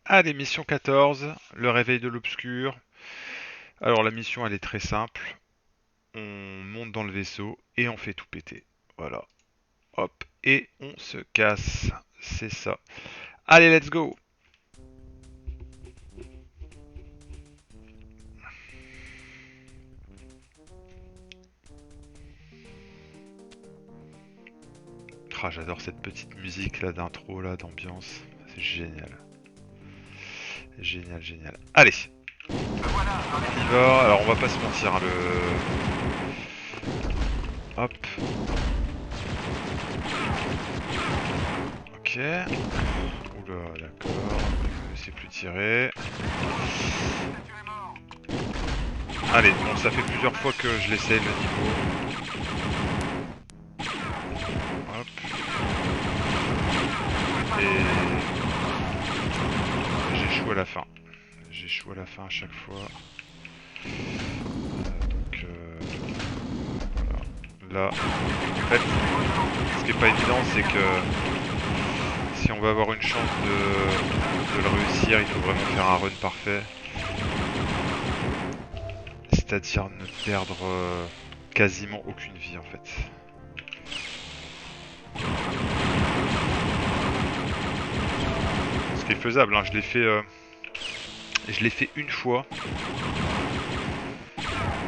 Allez, mission 14, le réveil de l'obscur. Alors la mission elle est très simple. On monte dans le vaisseau et on fait tout péter. Voilà. Hop. Et on se casse. C'est ça. Allez, let's go. Ah, j'adore cette petite musique là d'intro là d'ambiance. C'est génial. Génial, génial. Allez, on y va. Alors on va pas se mentir, hein, Hop. Ok. Oula, d'accord. Je sais plus tirer. Allez, bon, ça fait plusieurs fois que je l'essaye le niveau. Hop. Et j'échoue à la fin. J'échoue à la fin à chaque fois. Voilà. Là, en fait, ce qui est pas évident, c'est que si on veut avoir une chance de le réussir, il faut vraiment faire un run parfait. C'est-à-dire ne perdre quasiment aucune vie en fait. Ce qui est faisable, hein, je l'ai fait une fois.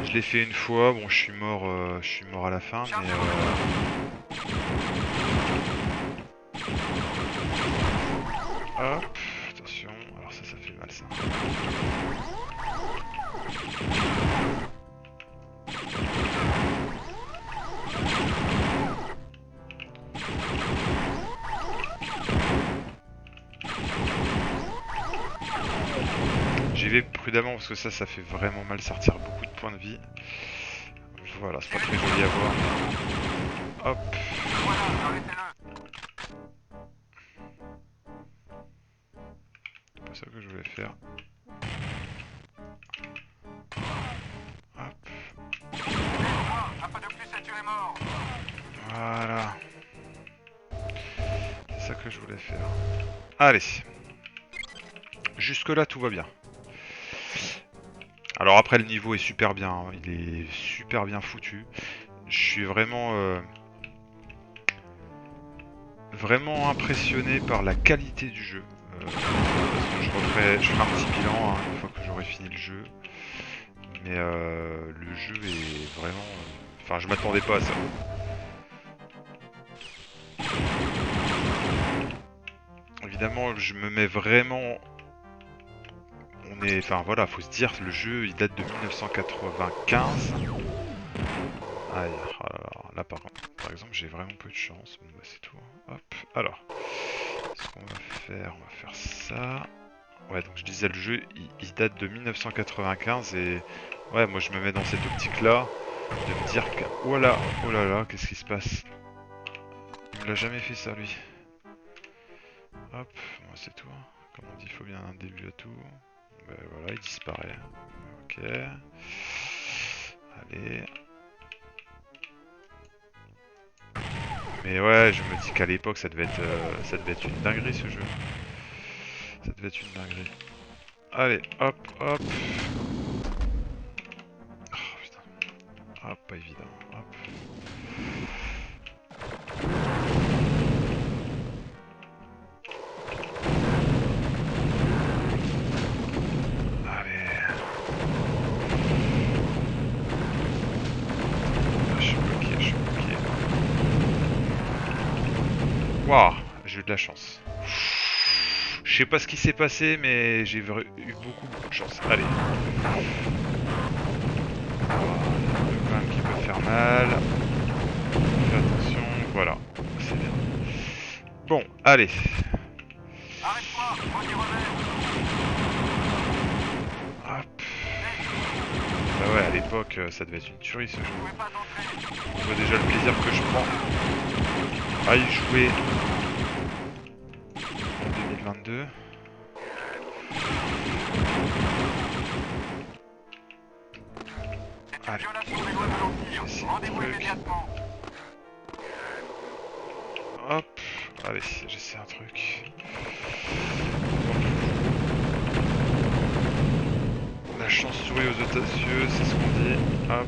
Je l'ai fait une fois, bon je suis mort à la fin, mais hop, attention, alors ça fait mal ça. J'y vais prudemment parce que ça fait vraiment mal, ça retire beaucoup de points de vie. Voilà, c'est pas très joli à voir. Hop. C'est pas ça que je voulais faire. Hop. Voilà. C'est ça que je voulais faire. Allez. Jusque là tout va bien. Alors après le niveau est super bien, hein. Il est super bien foutu. Je suis vraiment impressionné par la qualité du jeu. De toute façon, je ferai un petit bilan hein, une fois que j'aurai fini le jeu. Mais le jeu est vraiment... Enfin, je m'attendais pas à ça. Évidemment, je me mets vraiment... Enfin voilà, faut se dire, le jeu il date de 1995. Aïe, oh là, par exemple, j'ai vraiment peu de chance. Bon, bah, c'est tout, hein. Hop, alors. Ce qu'on va faire, on va faire ça. Ouais, donc je disais, le jeu il date de 1995 et ouais, moi je me mets dans cette optique-là de me dire que oh là là, qu'est-ce qui se passe? Il me l'a jamais fait ça lui. Hop, moi c'est tout, hein. Comme on dit, il faut bien un début à tout. Ben voilà, il disparaît. Ok. Allez. Mais ouais, je me dis qu'à l'époque ça devait être une dinguerie ce jeu. Ça devait être une dinguerie. Allez, hop, hop. Oh putain. Hop, pas évident. Hop. Allez. Ah, je suis bloqué, je suis bloqué. Waouh, j'ai eu de la chance. Je sais pas ce qui s'est passé, mais j'ai eu beaucoup de chance. Allez. Le quand même qui peut faire mal. Fais attention, voilà. C'est bien. Bon, allez. Hop. Bah ouais, à l'époque, ça devait être une tuerie ce jeu. On voit déjà le plaisir que je prends à y jouer en 2022. Allez, hop, allez, j'essaie un truc. La chance sourit aux audacieux, c'est ce qu'on dit. Hop.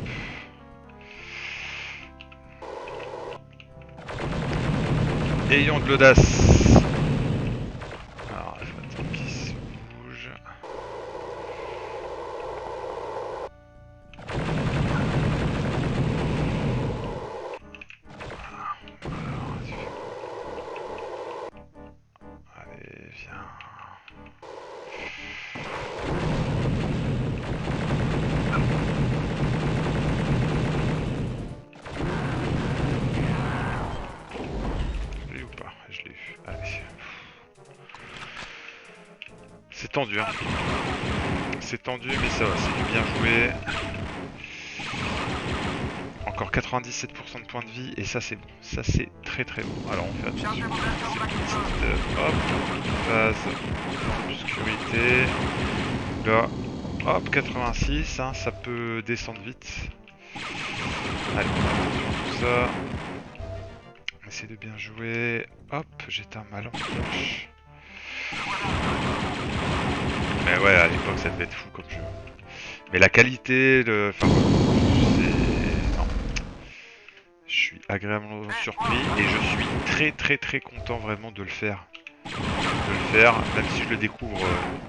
Ayons de l'audace. Alors, je vais attendre qu'il se bouge. Allez, viens. Je l'ai eu ou pas? Je l'ai eu. Allez. C'est tendu, hein. C'est tendu, mais ça va, c'est du bien joué. Encore 97% de points de vie, et ça c'est bon. Ça c'est très très bon. Alors on fait attention. Hop, phase d'obscurité. Là, hop, 86, hein, ça peut descendre vite. Allez, on fait attention à tout ça. On essaie de bien jouer. Hop, j'éteins ma lampe torche. Mais ouais, à l'époque ça devait être fou comme jeu. Mais la qualité, le... Enfin, c'est... Non. Je suis agréablement surpris et je suis très très très content vraiment de le faire. Même si je le découvre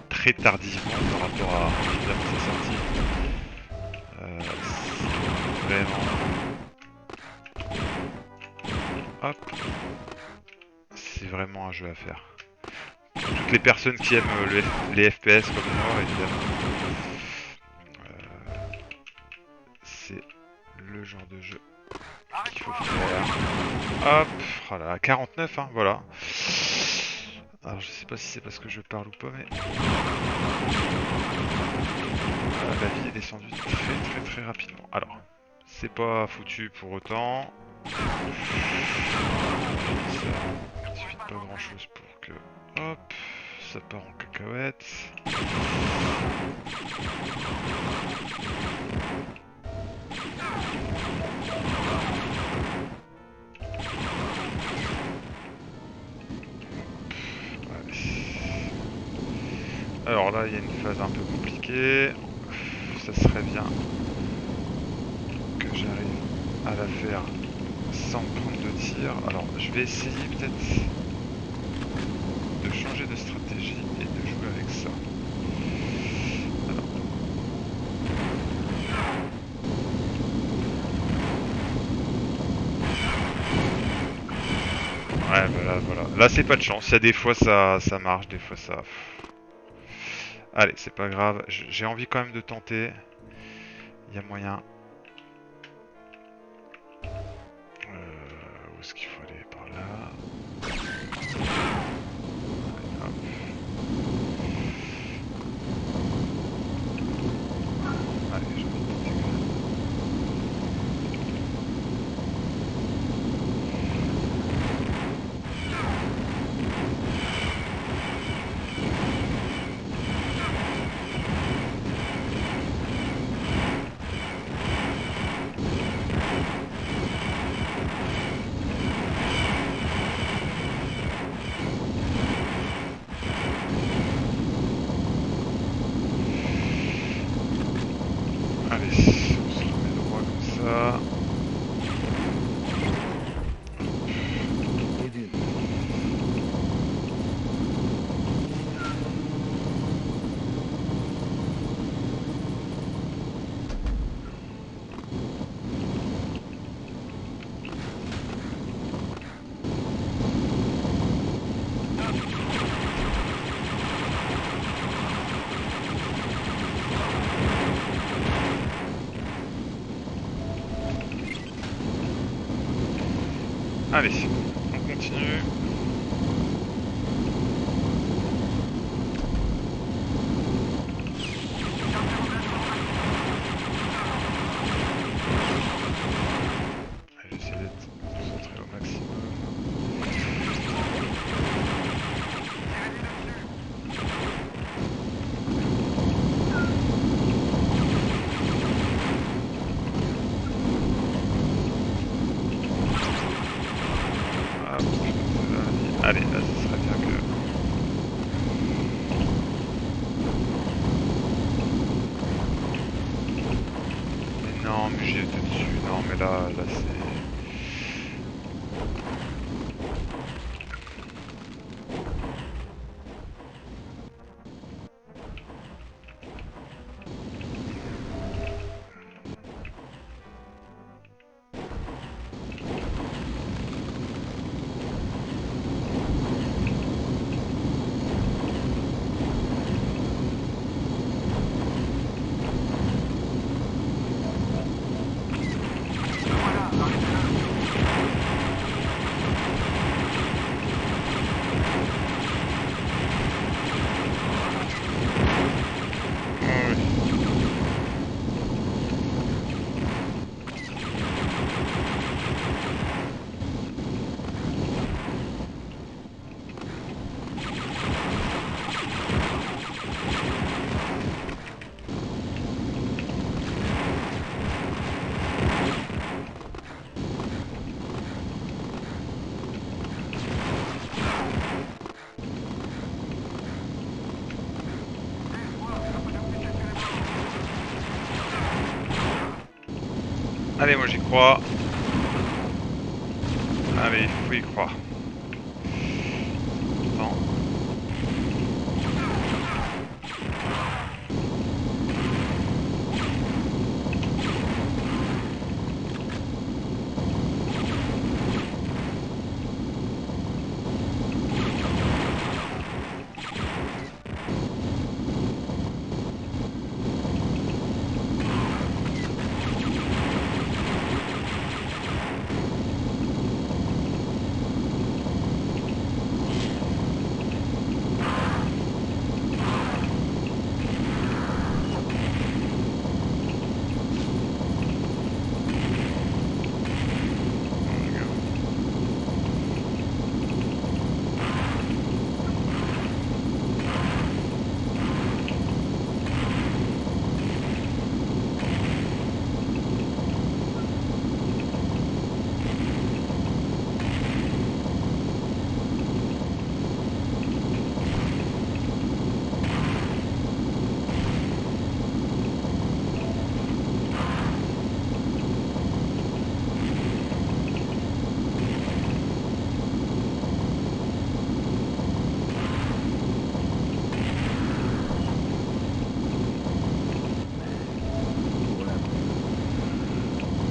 très tardivement par rapport à évidemment sa sortie. C'est vraiment... Hop. C'est vraiment un jeu à faire. Pour toutes les personnes qui aiment les FPS comme moi, évidemment. C'est le genre de jeu qu'il faut faire. Hop, voilà, 49, hein, voilà. Alors je sais pas si c'est parce que je parle ou pas, mais... la vie est descendue très très très rapidement. Alors, c'est pas foutu pour autant. Il suffit de pas grand chose pour que... Hop, ça part en cacahuète. Alors là, il y a une phase un peu compliquée. Ça serait bien que j'arrive à la faire sans prendre de tir. Alors, je vais essayer peut-être de changer de stratégie et de jouer avec ça. Alors. Ouais, voilà. Là, c'est pas de chance. Il y a des fois ça marche, des fois ça... Allez, c'est pas grave. J'ai envie quand même de tenter. Il y a moyen. Où est-ce qu'il faut aller? Par là. Hop. Allez, j'ai envie de tenter quand même. Allez, on se remet droit comme ça. Allez, on continue. J'essaie d'être concentré au maximum. Allez, là, ce serait bien que... Allez, moi j'y crois. Allez, il faut y croire. Important.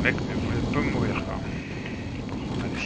Mec, mais vous voulez pas mourir quoi. Bon, allez.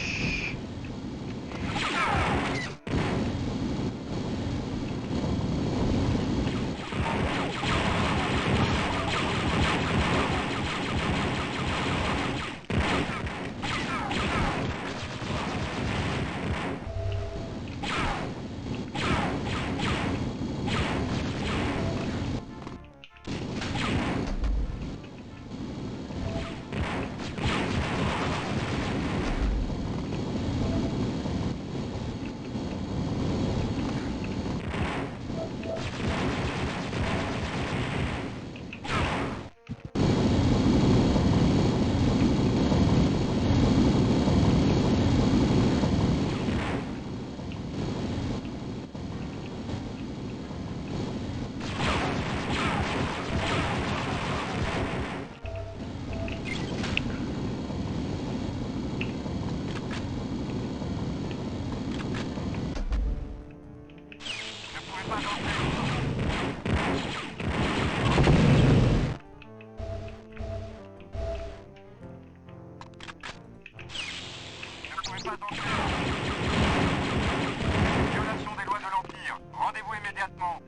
Violation des lois de l'Empire. Rendez-vous immédiatement.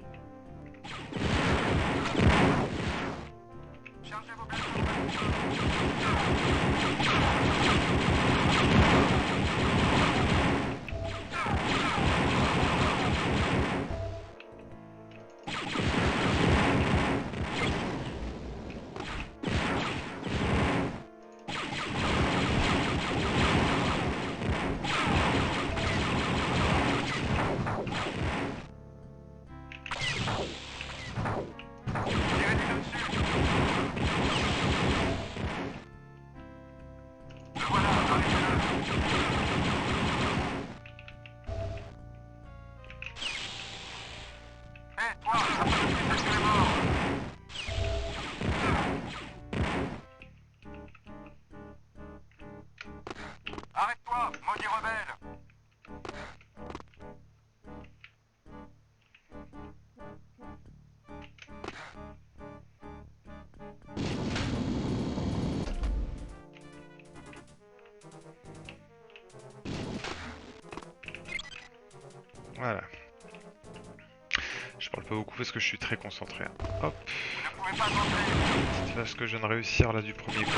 Chargez vos Arrête-toi, maudit rebelle! Voilà. Je parle pas beaucoup parce que je suis très concentré. Hop. Vous ne pouvez pas tenter! Petite phase que je viens de réussir là du premier coup.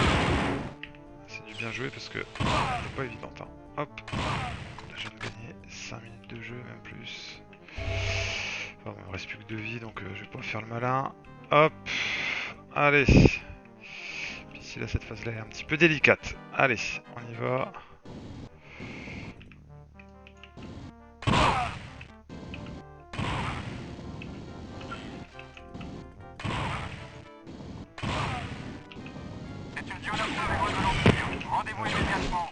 C'est du bien joué parce que c'est pas évident. Hein. Hop. Là je viens de gagner 5 minutes de jeu, même plus. Enfin, bon, il me reste plus que 2 vies donc je vais pas faire le malin. Hop. Allez. Puis ici là cette phase là est un petit peu délicate. Allez, on y va. C'est une violation des lois de l'Empire. Rendez-vous immédiatement.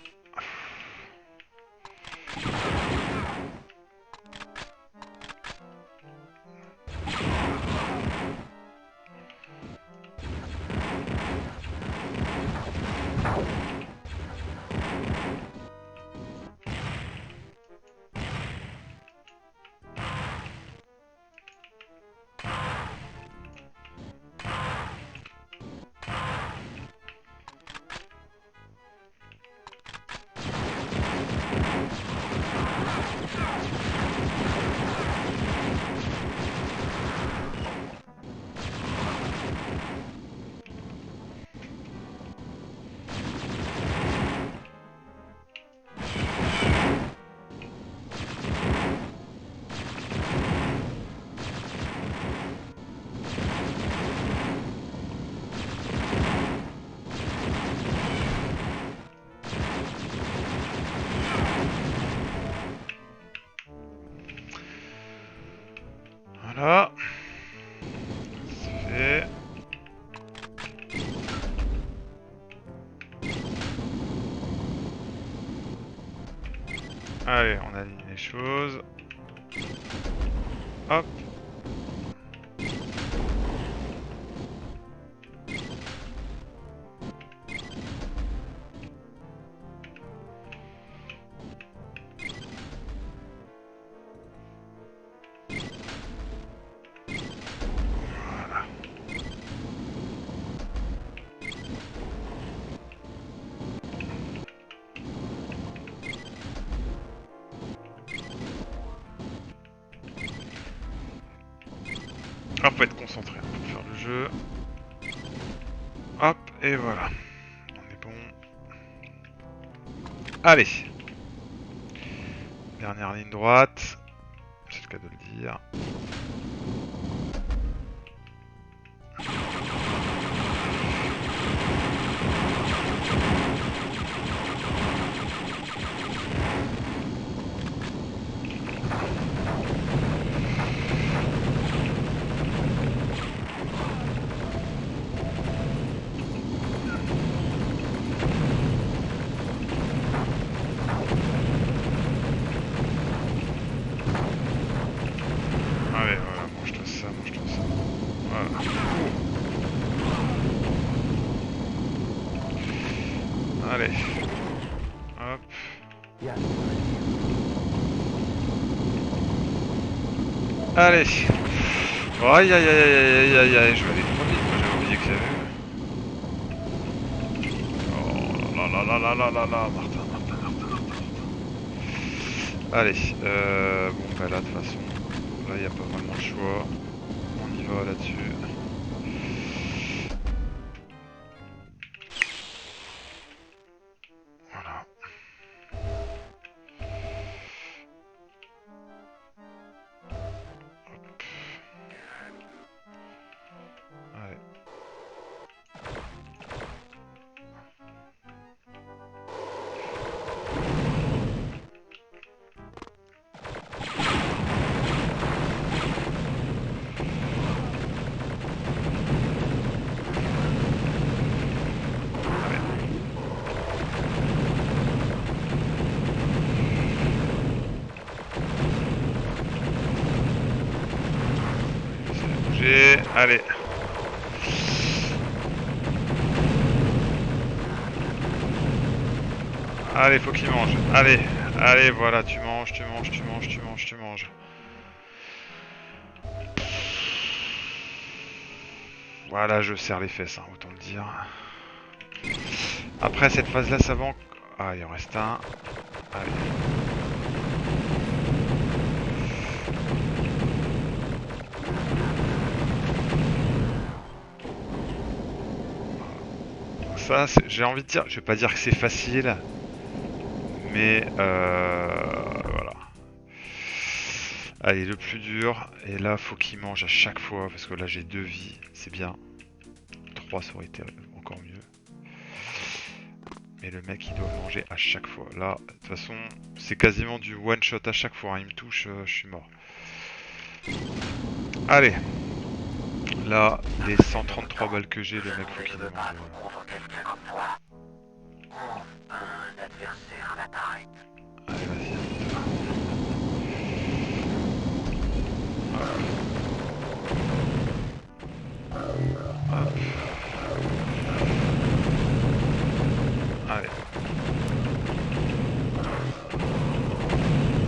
Voilà. C'est fait. Allez, on aligne les choses. Hop. Voilà. Ah, faut être concentré pour faire le jeu. Hop, et voilà. On est bon. Allez. Dernière ligne droite. C'est le cas de le dire. Allez, voilà, mange-toi ça, mange-toi ça. Voilà. Allez. Hop. Allez. Aïe aïe aïe aïe aïe aïe, je vais aller trop vite, moi j'avais oublié que j'avais. Oh là là là là là là là, Martin, Martin, Martin, Martin. Allez, bon bah là de toute façon, là il n'y a pas vraiment le choix. On y va là-dessus. Voilà. Allez. Allez. Allez, faut qu'il mange. Allez, allez, voilà, tu manges, tu manges, tu manges, tu manges, tu manges. Voilà, je serre les fesses, hein, autant le dire. Après cette phase-là, ça va. Ah, il en reste un. Allez. Ça, j'ai envie de dire, je vais pas dire que c'est facile, mais voilà. Allez, le plus dur, et là, faut qu'il mange à chaque fois, parce que là, j'ai 2 vies, c'est bien. 3, ça aurait été encore mieux. Mais le mec, il doit manger à chaque fois. Là, de toute façon, c'est quasiment du one shot à chaque fois, hein. Il me touche, je suis mort. Allez. Là, les 133 balles que j'ai, le mec, faut qu'il les mange. Allez, vas-y. Hop. Allez.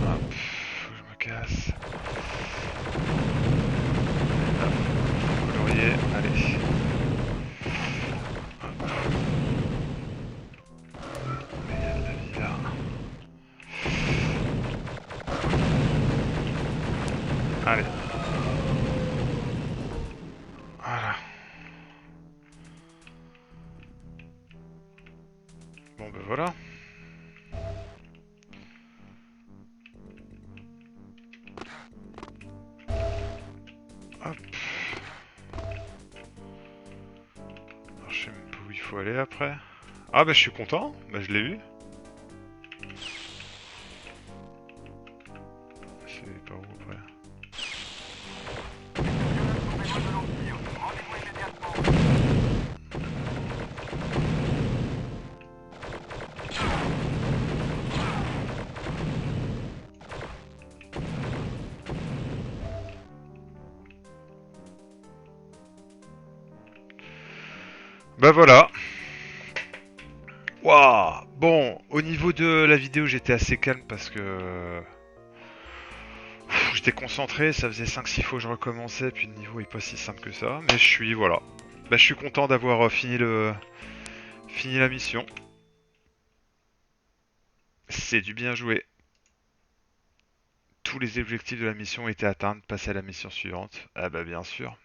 Hop. Faut que je me casse. Hop. Colorier. Allez. Hop. Mais il y a de la vie là. Allez. Voilà. Bon ben voilà. Hop. Alors, je sais même pas où il faut aller après. Ah bah je suis content, bah je l'ai eu. C'est pas où après. Bah voilà. Waouh. Bon, au niveau de la vidéo, j'étais assez calme parce que j'étais concentré, ça faisait 5-6 fois que je recommençais, puis le niveau est pas si simple que ça. Mais je suis, voilà. Bah, je suis content d'avoir fini la mission. C'est du bien joué. Tous les objectifs de la mission ont été atteints. Passer à la mission suivante. Ah bah bien sûr.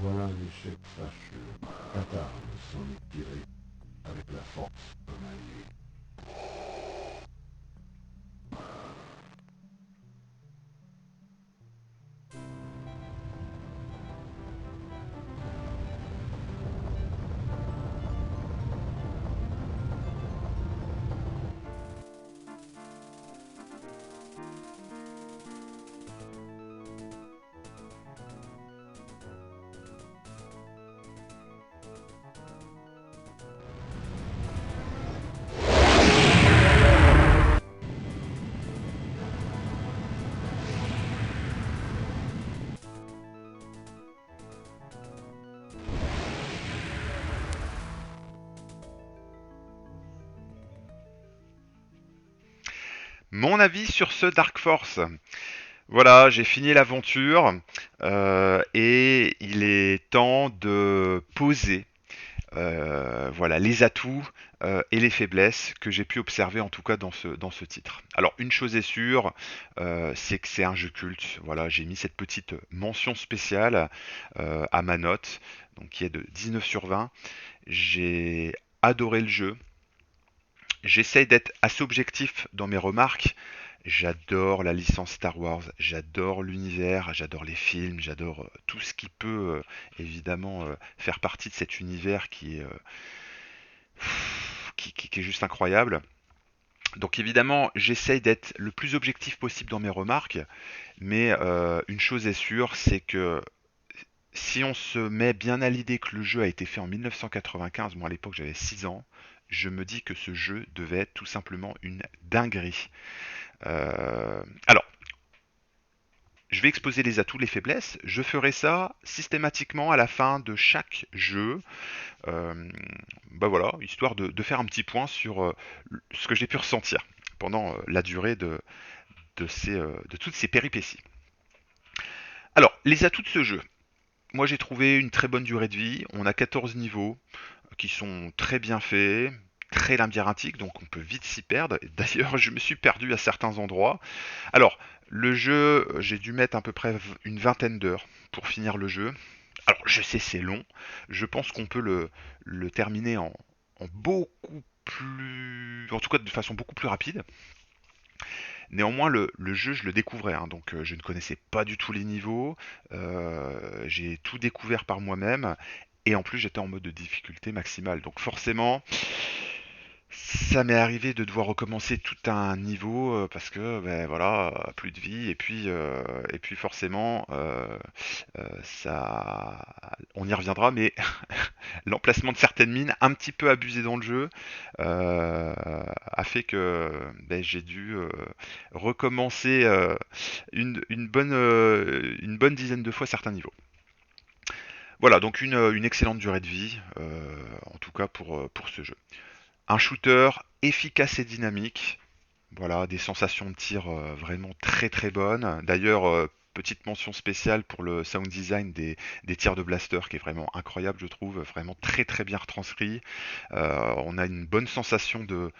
Voilà un échec fâcheux. Qatar s'en est tiré avec la force d'un allié. Mon avis sur ce Dark Force. Voilà, j'ai fini l'aventure et il est temps de poser voilà, les atouts et les faiblesses que j'ai pu observer en tout cas dans ce titre. Alors une chose est sûre, c'est que c'est un jeu culte. Voilà, j'ai mis cette petite mention spéciale à ma note, donc qui est de 19 sur 20. J'ai adoré le jeu. J'essaye d'être assez objectif dans mes remarques. J'adore la licence Star Wars, j'adore l'univers, j'adore les films, j'adore tout ce qui peut évidemment faire partie de cet univers qui est, qui est juste incroyable. Donc évidemment, j'essaye d'être le plus objectif possible dans mes remarques, mais une chose est sûre, c'est que si on se met bien à l'idée que le jeu a été fait en 1995, moi à l'époque j'avais 6 ans, je me dis que ce jeu devait être tout simplement une dinguerie. Alors, je vais exposer les atouts, les faiblesses. Je ferai ça systématiquement à la fin de chaque jeu. Euh, Bah voilà, histoire de faire un petit point sur ce que j'ai pu ressentir pendant la durée de toutes ces péripéties. Alors, les atouts de ce jeu. Moi, j'ai trouvé une très bonne durée de vie. On a 14 niveaux qui sont très bien faits, très labyrinthiques, donc on peut vite s'y perdre. D'ailleurs, je me suis perdu à certains endroits. Alors, le jeu, j'ai dû mettre à peu près une vingtaine d'heures pour finir le jeu. Alors, je sais, c'est long. Je pense qu'on peut le terminer en beaucoup plus. En tout cas, de façon beaucoup plus rapide. Néanmoins, le jeu, je le découvrais, hein, donc je ne connaissais pas du tout les niveaux. J'ai tout découvert par moi-même. Et en plus, j'étais en mode de difficulté maximale. Donc, forcément, ça m'est arrivé de devoir recommencer tout un niveau parce que ben voilà, plus de vie et puis forcément ça on y reviendra mais l'emplacement de certaines mines un petit peu abusé dans le jeu a fait que ben, j'ai dû recommencer une bonne dizaine de fois certains niveaux. Voilà, donc une excellente durée de vie, en tout cas pour ce jeu. Un shooter efficace et dynamique. Voilà, des sensations de tir vraiment très très bonnes. D'ailleurs, petite mention spéciale pour le sound design des tirs de blaster qui est vraiment incroyable, je trouve. Vraiment très très bien retranscrit. On a une bonne sensation de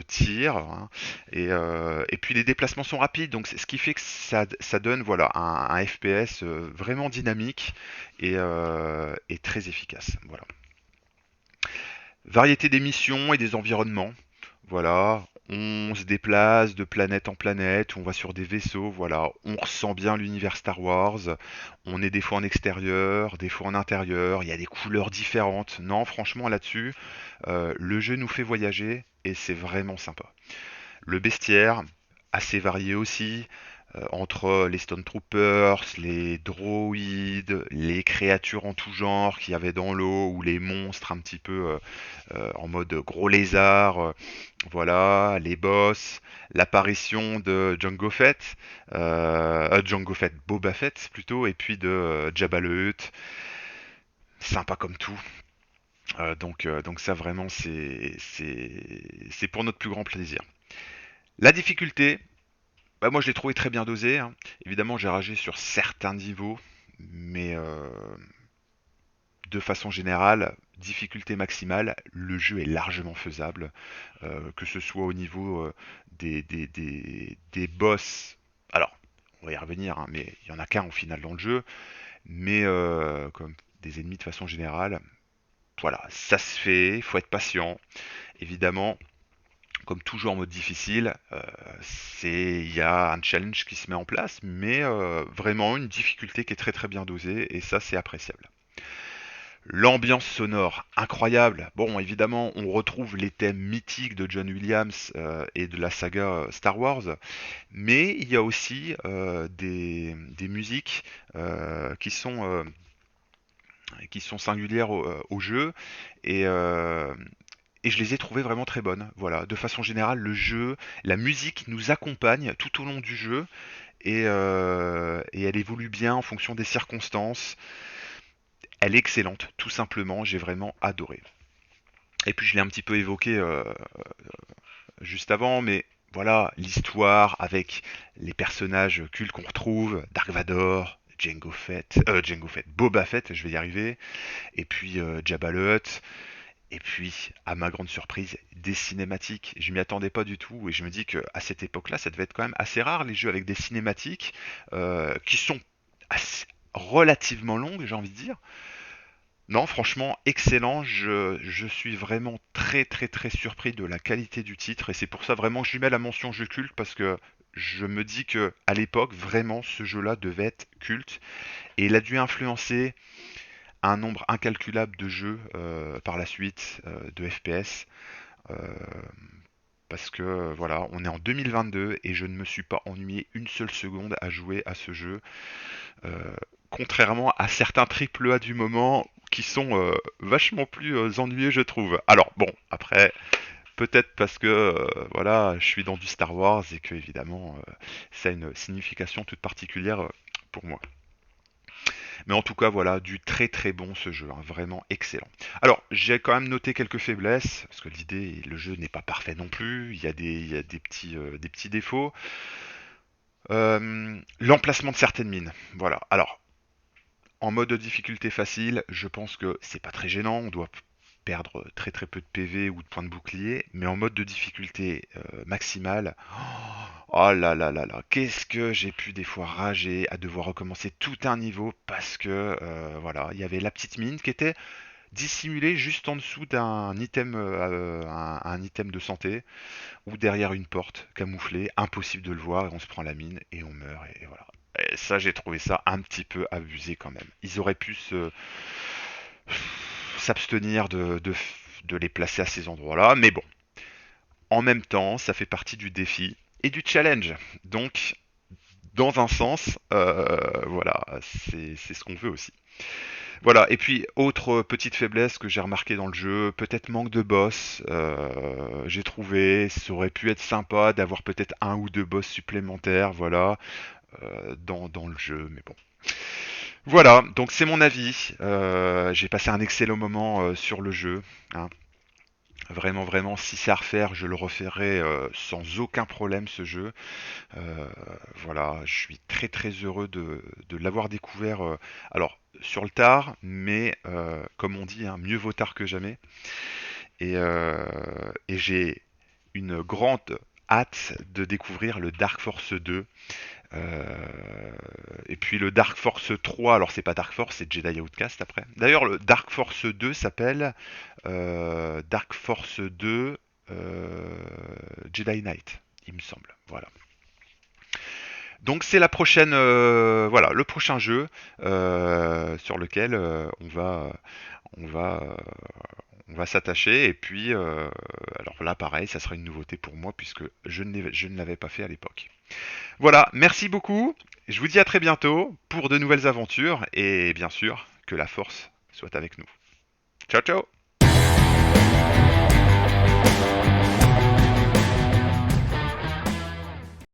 tir, hein. Et puis les déplacements sont rapides, donc c'est ce qui fait que ça donne voilà, un FPS vraiment dynamique et très efficace. Voilà. Variété des missions et des environnements. Voilà, on se déplace de planète en planète, on va sur des vaisseaux, voilà, on ressent bien l'univers Star Wars. On est des fois en extérieur, des fois en intérieur, il y a des couleurs différentes. Non, franchement, là-dessus, le jeu nous fait voyager et c'est vraiment sympa. Le bestiaire, assez varié aussi. entre les Stone Troopers, les droïdes, les créatures en tout genre qu'il y avait dans l'eau, ou les monstres un petit peu en mode gros lézard, voilà, les boss, l'apparition de Jango Fett, Boba Fett plutôt, et puis de Jabba le Hutt, sympa comme tout. Donc ça vraiment c'est pour notre plus grand plaisir. La difficulté, bah, moi je l'ai trouvé très bien dosé, hein. Évidemment j'ai ragé sur certains niveaux, mais de façon générale, difficulté maximale, le jeu est largement faisable, que ce soit au niveau des boss. Alors, on va y revenir, hein, mais il y en a qu'un au final dans le jeu, mais comme des ennemis de façon générale, voilà, ça se fait, il faut être patient. Évidemment, comme toujours en mode difficile, il y a un challenge qui se met en place, mais vraiment une difficulté qui est très très bien dosée, et ça c'est appréciable. L'ambiance sonore incroyable. Bon, évidemment, on retrouve les thèmes mythiques de John Williams et de la saga Star Wars, mais il y a aussi des musiques qui sont singulières au jeu, et, euh, et je les ai trouvées vraiment très bonnes. Voilà, de façon générale, le jeu, la musique nous accompagne tout au long du jeu, et elle évolue bien en fonction des circonstances. Elle est excellente, tout simplement, j'ai vraiment adoré. Et puis je l'ai un petit peu évoqué juste avant, mais voilà, l'histoire avec les personnages cultes qu'on retrouve, Dark Vador, Jango Fett, Boba Fett, je vais y arriver, et puis Jabba le Hutt, et puis, à ma grande surprise, des cinématiques. Je m'y attendais pas du tout, et je me dis que à cette époque-là, ça devait être quand même assez rare les jeux avec des cinématiques qui sont relativement longues, j'ai envie de dire. Non, franchement, excellent. Je suis vraiment très très très surpris de la qualité du titre, et c'est pour ça vraiment que je lui mets la mention jeu culte, parce que je me dis que à l'époque, vraiment, ce jeu-là devait être culte, et il a dû influencer un nombre incalculable de jeux par la suite, de FPS. euh, Parce que voilà, on est en 2022 et je ne me suis pas ennuyé une seule seconde à jouer à ce jeu, contrairement à certains triple A du moment qui sont vachement plus ennuyeux, je trouve. Alors bon, après, peut-être parce que voilà, je suis dans du Star Wars et que évidemment, ça a une signification toute particulière pour moi. Mais en tout cas, voilà, du très très bon ce jeu, hein, vraiment excellent. Alors, j'ai quand même noté quelques faiblesses, parce que l'idée, le jeu n'est pas parfait non plus, il y a des petits défauts. L'emplacement de certaines mines, voilà. Alors, en mode de difficulté facile, je pense que c'est pas très gênant, on doit perdre très très peu de PV ou de points de bouclier, mais en mode de difficulté maximale, oh là là là là, qu'est-ce que j'ai pu des fois rager à devoir recommencer tout un niveau parce que voilà, il y avait la petite mine qui était dissimulée juste en dessous d'un item, un item de santé, ou derrière une porte camouflée, impossible de le voir, et on se prend la mine et on meurt, et voilà. Et ça, j'ai trouvé ça un petit peu abusé quand même. Ils auraient pu s'abstenir de les placer à ces endroits-là, mais bon, en même temps, ça fait partie du défi et du challenge. Donc, dans un sens, voilà, c'est ce qu'on veut aussi. Voilà, et puis autre petite faiblesse que j'ai remarqué dans le jeu, peut-être manque de boss. J'ai trouvé, ça aurait pu être sympa d'avoir peut-être un ou deux boss supplémentaires, voilà, dans le jeu, mais bon. Voilà, donc c'est mon avis. J'ai passé un excellent moment sur le jeu, hein. Vraiment, vraiment, si c'est à refaire, je le referai sans aucun problème ce jeu. Euh, voilà, je suis très très heureux de l'avoir découvert. Alors sur le tard, mais comme on dit, hein, mieux vaut tard que jamais. Et j'ai une grande hâte de découvrir le Dark Force 2. Et puis le Dark Force 3, alors c'est pas Dark Force, c'est Jedi Outcast après. D'ailleurs, le Dark Force 2 s'appelle Dark Force 2 Jedi Knight, il me semble. Voilà. Donc c'est la prochaine, voilà, le prochain jeu sur lequel on va, euh, on va s'attacher. Et puis, alors là, pareil, ça sera une nouveauté pour moi puisque je ne l'avais pas fait à l'époque. Voilà, merci beaucoup. Je vous dis à très bientôt pour de nouvelles aventures et bien sûr que la force soit avec nous. Ciao ciao.